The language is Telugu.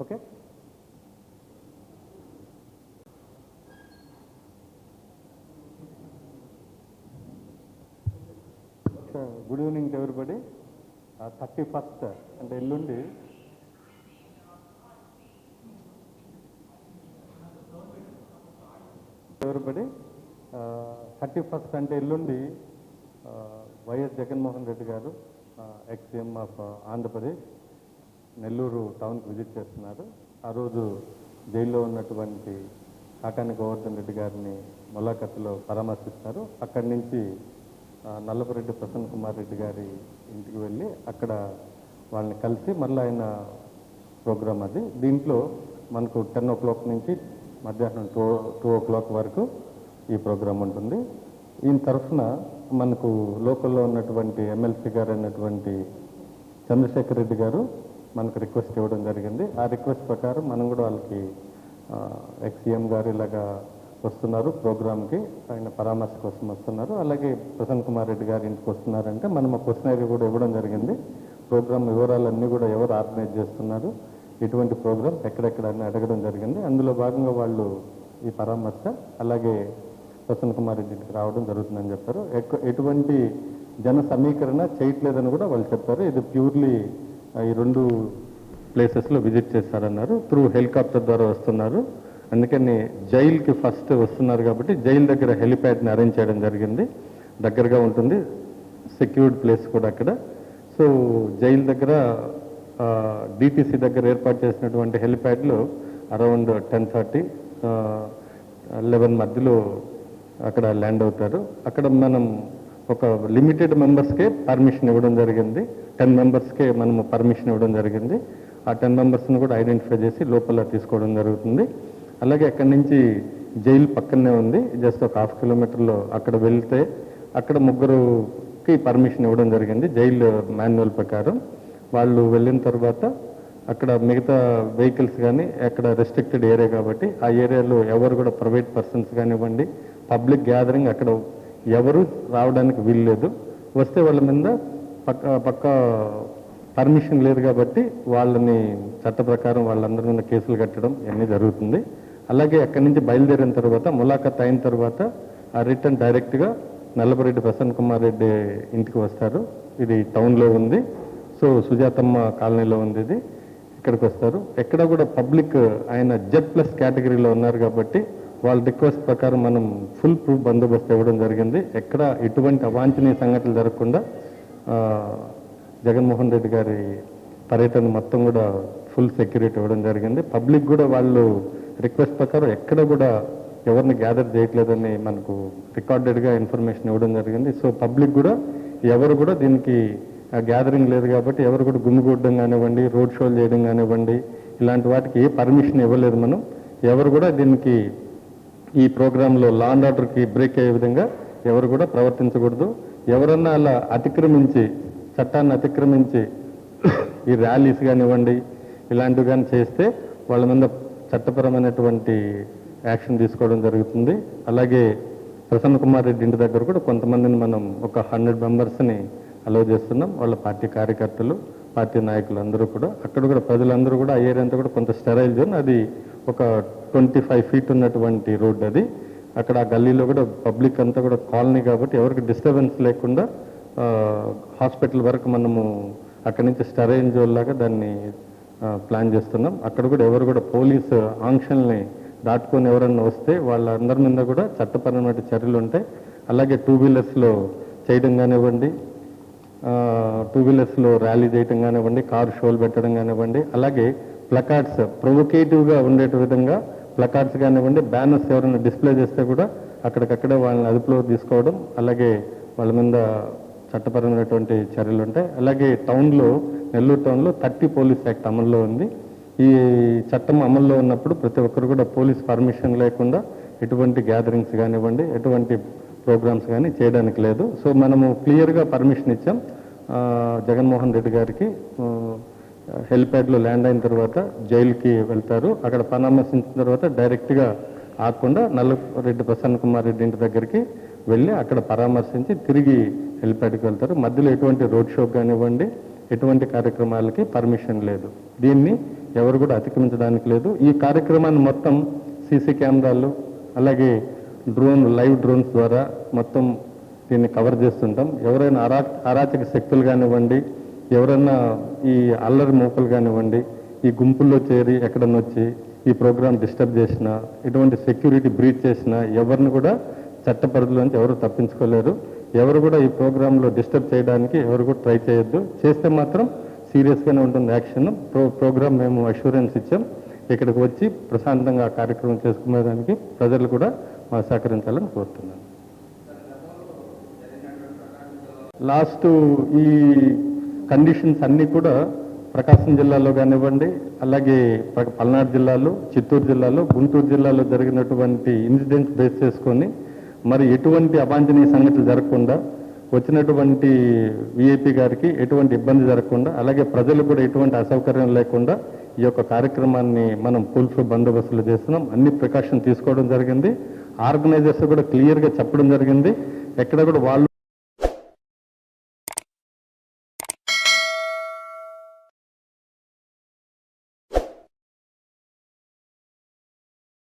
Okay. Good evening to everybody. 31st అంటే ఎల్లుండి ఎవరిబడి 31st అంటే ఎల్లుండి వైఎస్ జగన్మోహన్ రెడ్డి గారు ఎక్స్-సీఎం ఆఫ్ ఆంధ్రప్రదేశ్ నెల్లూరు టౌన్కి విజిట్ చేస్తున్నారు. ఆ రోజు జైల్లో ఉన్నటువంటి కాకాని గోవర్ధన్ రెడ్డి గారిని ములాఖత్తులో పరామర్శిస్తారు. అక్కడి నుంచి నల్లపురెడ్డి ప్రసన్న కుమార్ రెడ్డి గారి ఇంటికి వెళ్ళి అక్కడ వాళ్ళని కలిసి మళ్ళీ ఆయన ప్రోగ్రాం అది. దీంట్లో మనకు 10 o'clock నుంచి మధ్యాహ్నం 2 o'clock వరకు ఈ ప్రోగ్రాం ఉంటుంది. ఈయన తరఫున మనకు లోకల్లో ఉన్నటువంటి ఎమ్మెల్సీ గారు అయినటువంటి చంద్రశేఖర్ రెడ్డి గారు మనకు రిక్వెస్ట్ ఇవ్వడం జరిగింది. ఆ రిక్వెస్ట్ ప్రకారం మనం కూడా వాళ్ళకి ఎక్స్-సీఎం గారు ఇలాగా వస్తున్నారు ప్రోగ్రామ్కి, ఆయన పరామర్శ కోసం వస్తున్నారు, అలాగే ప్రసన్న కుమార్ రెడ్డి గారి ఇంటికి వస్తున్నారంటే మనం ఆ క్వశ్చనరీ కూడా ఇవ్వడం జరిగింది. ప్రోగ్రామ్ వివరాలన్నీ కూడా ఎవరు ఆర్గనైజ్ చేస్తున్నారు, ఎటువంటి ప్రోగ్రామ్స్ ఎక్కడెక్కడ అని అడగడం జరిగింది. అందులో భాగంగా వాళ్ళు ఈ పరామర్శ అలాగే ప్రసన్న కుమార్ రెడ్డి ఇంటికి రావడం జరుగుతుందని చెప్పారు. ఎటువంటి జన సమీకరణ చేయట్లేదని కూడా వాళ్ళు చెప్పారు. ఇది ప్యూర్లీ ఈ 2 ప్లేసెస్లో విజిట్ చేస్తారన్నారు. త్రూ హెలికాప్టర్ ద్వారా వస్తున్నారు. అందుకని జైలుకి ఫస్ట్ వస్తున్నారు కాబట్టి జైలు దగ్గర హెలిప్యాడ్ని అరేంజ్ చేయడం జరిగింది. దగ్గరగా ఉంటుంది, సెక్యూర్డ్ ప్లేస్ కూడా అక్కడ. సో జైలు దగ్గర డిటిసి దగ్గర ఏర్పాటు చేసినటువంటి హెలిప్యాడ్లో అరౌండ్ 10:30, 11 మధ్యలో అక్కడ ల్యాండ్ అవుతారు. అక్కడ మనం ఒక లిమిటెడ్ మెంబర్స్కే పర్మిషన్ ఇవ్వడం జరిగింది. 10 మెంబర్స్కే మనము పర్మిషన్ ఇవ్వడం జరిగింది. ఆ 10 మెంబర్స్ని కూడా ఐడెంటిఫై చేసి లోపల తీసుకోవడం జరుగుతుంది. అలాగే అక్కడి నుంచి జైలు పక్కనే ఉంది, జస్ట్ ఒక 1/2 kilometerలో అక్కడ వెళ్తే అక్కడ 3కి పర్మిషన్ ఇవ్వడం జరిగింది జైలు మాన్యువల్ ప్రకారం. వాళ్ళు వెళ్ళిన తర్వాత అక్కడ మిగతా వెహికల్స్ కానీ అక్కడ రెస్ట్రిక్టెడ్ ఏరియా కాబట్టి ఆ ఏరియాలో ఎవరు కూడా ప్రైవేట్ పర్సన్స్ కానివ్వండి, పబ్లిక్ గ్యాదరింగ్ అక్కడ ఎవరు రావడానికి వీల్లేదు. వస్తే వాళ్ళ మీద పక్క పర్మిషన్ లేదు కాబట్టి వాళ్ళని చట్ట ప్రకారం వాళ్ళందరి మీద కేసులు కట్టడం ఇవన్నీ జరుగుతుంది. అలాగే అక్కడి నుంచి బయలుదేరిన తర్వాత ములాఖత్ అయిన తర్వాత ఆ రిటర్న్ డైరెక్ట్గా నల్లపురెడ్డి ప్రసన్న కుమార్ రెడ్డి ఇంటికి వస్తారు. ఇది టౌన్లో ఉంది, సో సుజాతమ్మ కాలనీలో ఉంది ఇది. ఇక్కడికి వస్తారు. ఎక్కడ కూడా పబ్లిక్ ఆయన Z+ కేటగిరీలో ఉన్నారు కాబట్టి వాళ్ళ రిక్వెస్ట్ ప్రకారం మనం ఫుల్ ప్రూఫ్ బందోబస్తు ఇవ్వడం జరిగింది. ఎక్కడ ఎటువంటి అవాంఛనీయ సంఘటనలు జరగకుండా జగన్మోహన్ రెడ్డి గారి పర్యటన మొత్తం కూడా ఫుల్ సెక్యూరిటీ ఇవ్వడం జరిగింది. పబ్లిక్ కూడా వాళ్ళు రిక్వెస్ట్ ప్రకారం ఎక్కడ కూడా ఎవరిని గ్యాదర్ చేయట్లేదని మనకు రికార్డెడ్గా ఇన్ఫర్మేషన్ ఇవ్వడం జరిగింది. సో పబ్లిక్ కూడా ఎవరు కూడా దీనికి గ్యాదరింగ్ లేదు కాబట్టి ఎవరు కూడా గుమిగూడడం కానివ్వండి, రోడ్ షోలు చేయడం కానివ్వండి, ఇలాంటి వాటికి ఏ పర్మిషన్ ఇవ్వలేదు మనం. ఎవరు కూడా దీనికి ఈ ప్రోగ్రాంలో లా అండ్ ఆర్డర్కి బ్రేక్ అయ్యే విధంగా ఎవరు కూడా ప్రవర్తించకూడదు. ఎవరన్నా అలా చట్టాన్ని అతిక్రమించి ఈ ర్యాలీస్ కానివ్వండి ఇలాంటివి కానీ చేస్తే వాళ్ళ మీద చట్టపరమైనటువంటి యాక్షన్ తీసుకోవడం జరుగుతుంది. అలాగే ప్రసన్న కుమార్ రెడ్డి ఇంటి దగ్గర కూడా కొంతమందిని మనం ఒక 100 మెంబర్స్ని అలౌ చేస్తున్నాం. వాళ్ళ పార్టీ కార్యకర్తలు, పార్టీ నాయకులు అందరూ కూడా. అక్కడ కూడా ప్రజలందరూ కూడా ఆ ఏరియా అంతా కూడా కొంత స్టెరైల్ జోన్, అది ఒక 25 feet ఉన్నటువంటి రోడ్ అది. అక్కడ ఆ గల్లీలో కూడా పబ్లిక్ అంతా కూడా కాలనీ కాబట్టి ఎవరికి డిస్టర్బెన్స్ లేకుండా హాస్పిటల్ వరకు మనము అక్కడి నుంచి స్టెరైల్ జోన్ లాగా దాన్ని ప్లాన్ చేస్తున్నాం. అక్కడ కూడా ఎవరు కూడా పోలీసు ఆంక్షల్ని దాటుకొని ఎవరన్నా వస్తే వాళ్ళందరి మీద కూడా చట్టపరమైన చర్యలు ఉంటాయి. అలాగే 2 wheelersలో చేయడం కానివ్వండి, 2 wheelersలో ర్యాలీ చేయడం కానివ్వండి, కారు షోలు పెట్టడం కానివ్వండి, అలాగే ప్లకార్డ్స్ ప్రొవొకేటివ్గా ఉండే విధంగా ప్లకార్డ్స్ కానివ్వండి, బ్యానర్స్ ఎవరైనా డిస్ప్లే చేస్తే కూడా అక్కడికక్కడే వాళ్ళని అదుపులో తీసుకోవడం, అలాగే వాళ్ళ మీద చట్టపరమైనటువంటి చర్యలు ఉంటాయి. అలాగే నెల్లూరు టౌన్లో 30 పోలీస్ యాక్ట్ అమల్లో ఉంది. ఈ చట్టం అమల్లో ఉన్నప్పుడు ప్రతి ఒక్కరు కూడా పోలీస్ పర్మిషన్ లేకుండా ఎటువంటి గ్యాదరింగ్స్ కానివ్వండి, ఎటువంటి ప్రోగ్రామ్స్ కానీ చేయడానికి లేదు. సో మనము క్లియర్గా పర్మిషన్ ఇచ్చాం. జగన్మోహన్ రెడ్డి గారికి హెలిప్యాడ్లో ల్యాండ్ అయిన తర్వాత జైలుకి వెళ్తారు. అక్కడ పరామర్శించిన తర్వాత డైరెక్ట్గా ఆకుండా నల్లరెడ్డి ప్రసన్న కుమార్ రెడ్డి ఇంటి దగ్గరికి వెళ్ళి అక్కడ పరామర్శించి తిరిగి హెలిప్యాడ్కి వెళ్తారు. మధ్యలో ఎటువంటి రోడ్ షో కానివ్వండి, ఎటువంటి కార్యక్రమాలకి పర్మిషన్ లేదు. దీన్ని ఎవరు కూడా అతిక్రమించడానికి లేదు. ఈ కార్యక్రమాన్ని మొత్తం సీసీ కెమెరాలు అలాగే లైవ్ డ్రోన్స్ ద్వారా మొత్తం దీన్ని కవర్ చేస్తుంటాం. ఎవరైనా అరాచక శక్తులు కానివ్వండి, ఎవరైనా ఈ అల్లరి మూకలు కానివ్వండి, ఈ గుంపుల్లో చేరి ఎక్కడన్నా వచ్చి ఈ ప్రోగ్రాం డిస్టర్బ్ చేసినా, ఇటువంటి సెక్యూరిటీ బ్రీచ్ చేసినా ఎవరిని కూడా చట్ట పరిధిలోంచి ఎవరు తప్పించుకోలేరు. ఎవరు కూడా ఈ ప్రోగ్రాంలో డిస్టర్బ్ చేయడానికి ఎవరు కూడా ట్రై చేయొద్దు. చేస్తే మాత్రం సీరియస్గానే ఉంటుంది యాక్షన్. ప్రోగ్రామ్ మేము అష్యూరెన్స్ ఇచ్చాం. ఇక్కడికి వచ్చి ప్రశాంతంగా కార్యక్రమం చేసుకునేదానికి ప్రజలు కూడా సహకరించాలని కోరుతున్నాను. లాస్ట్ ఈ కండిషన్స్ అన్నీ కూడా ప్రకాశం జిల్లాలో కానివ్వండి, అలాగే పల్నాడు జిల్లాలో, చిత్తూరు జిల్లాలో, గుంటూరు జిల్లాలో జరిగినటువంటి ఇన్సిడెంట్స్ బేస్ చేసుకొని మరి ఎటువంటి అవాంఛనీయ సంఘటనలు జరగకుండా, వచ్చినటువంటి విఐపి గారికి ఎటువంటి ఇబ్బంది జరగకుండా, అలాగే ప్రజలు కూడా ఎటువంటి అసౌకర్యం లేకుండా ఈ యొక్క కార్యక్రమాన్ని మనం ఫుల్ బందోబస్తులు చేస్తున్నాం. అన్ని ప్రికాషన్ తీసుకోవడం జరిగింది. ఆర్గనైజర్స్ కూడా క్లియర్గా చెప్పడం జరిగింది. ఎక్కడ కూడా వాళ్ళు